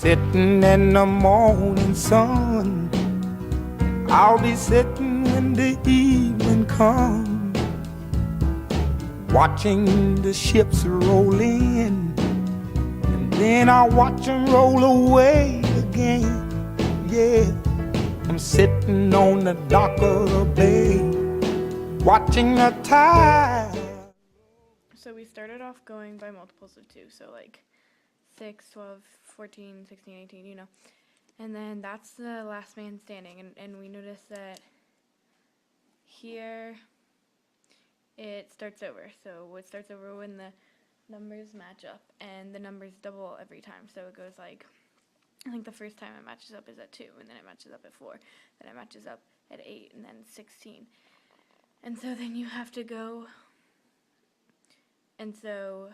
sitting in the morning sun. I'll be sitting when the evening comes, watching the ships roll in, and then I'll watch them roll away again. Yeah, I'm sitting on the dock of the bay, watching the tide. So we started off going by multiples of 2, so like 6, 12, 14, 16, 18, you know. And then that's the last man standing, and we noticed that here it starts over. So it starts over when the numbers match up, and the numbers double every time. So it goes like, I think the first time it matches up is at 2, and then it matches up at 4, then it matches up at 8, and then 16. And so then you have to go, and so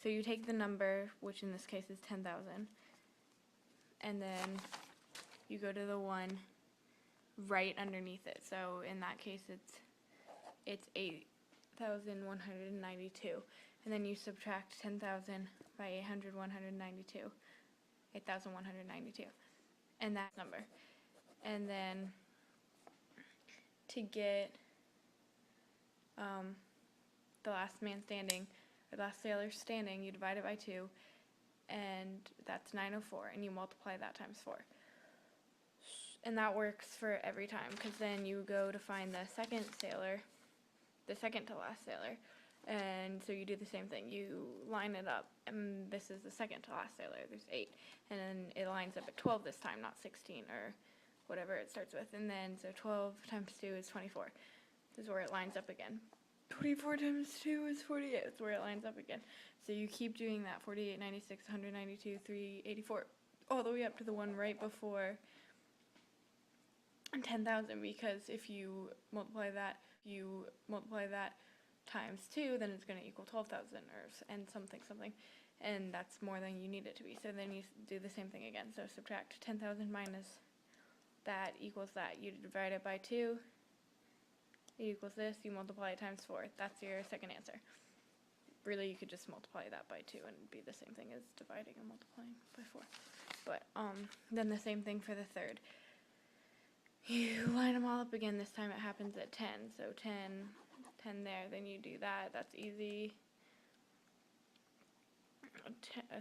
you take the number, which in this case is 10,000, and then you go to the one right underneath it. So in that case it's 8,192, and then you subtract 10,000 by 8,192, 8,192, and that number. And then to get the last man standing, or last sailor standing, you divide it by 2, and that's 904, and you multiply that times 4. And that works for every time, because then you go to find the second sailor, the second to last sailor, and so you do the same thing. You line it up, and this is the second to last sailor. There's 8, and then it lines up at 12 this time, not 16 or whatever it starts with. And then so 12 times 2 is 24. This is where it lines up again. 24 times 2 is 48. That's where it lines up again. So you keep doing that, 48, 96, 192, 384, all the way up to the one right before 10,000, because if you multiply that times 2, then it's going to equal 12,000 and something, and that's more than you need it to be. So then you do the same thing again. So subtract 10,000 minus that equals that. You divide it by 2. It equals this, you multiply it times 4. That's your second answer. Really, you could just multiply that by 2 and it'd be the same thing as dividing and multiplying by 4. But then the same thing for the third. You line them all up again. This time it happens at 10. So 10 there, then you do that. That's easy.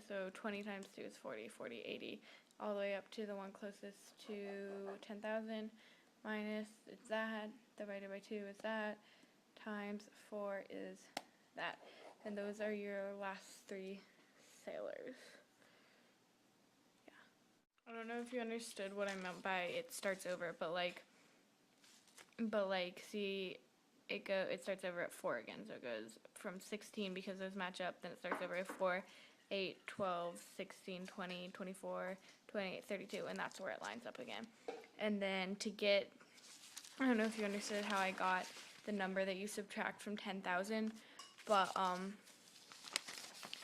So 20 times 2 is 40, 40, 80, all the way up to the one closest to 10,000. Minus, it's that, divided by 2 is that, times 4 is that. And those are your last 3 sailors. Yeah. I don't know if you understood what I meant by it starts over, but see, it starts over at 4 again. So it goes from 16, because those match up, then it starts over at 4, 8, 12, 16, 20, 24, 28, 32, and that's where it lines up again. And then to get, I don't know if you understood how I got the number that you subtract from 10,000, but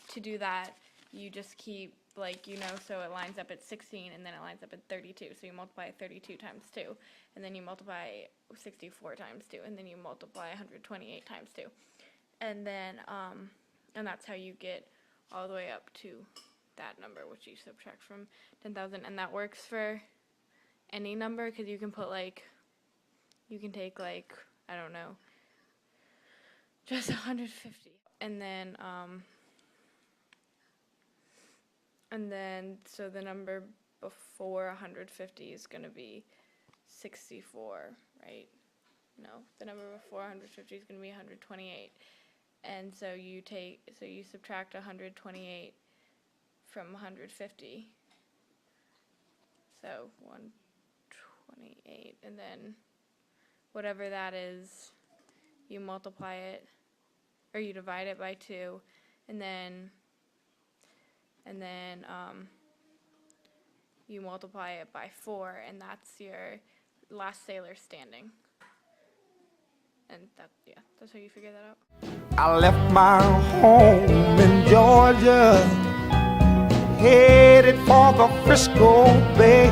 to do that, you just keep, so it lines up at 16, and then it lines up at 32, so you multiply 32 times 2, and then you multiply 64 times 2, and then you multiply 128 times 2, and then, and that's how you get all the way up to that number, which you subtract from 10,000, and that works for any number, because you can put, you can take, I don't know, just 150, and then, so the number before 150 is going to be 64, right? No, the number before 150 is going to be 128, and so you subtract 128 from 150, so 128, and then whatever that is, you multiply it, or you divide it by 2, and then you multiply it by 4, and that's your last sailor standing. And that's how you figure that out. I left my home in Georgia, headed for the Frisco Bay.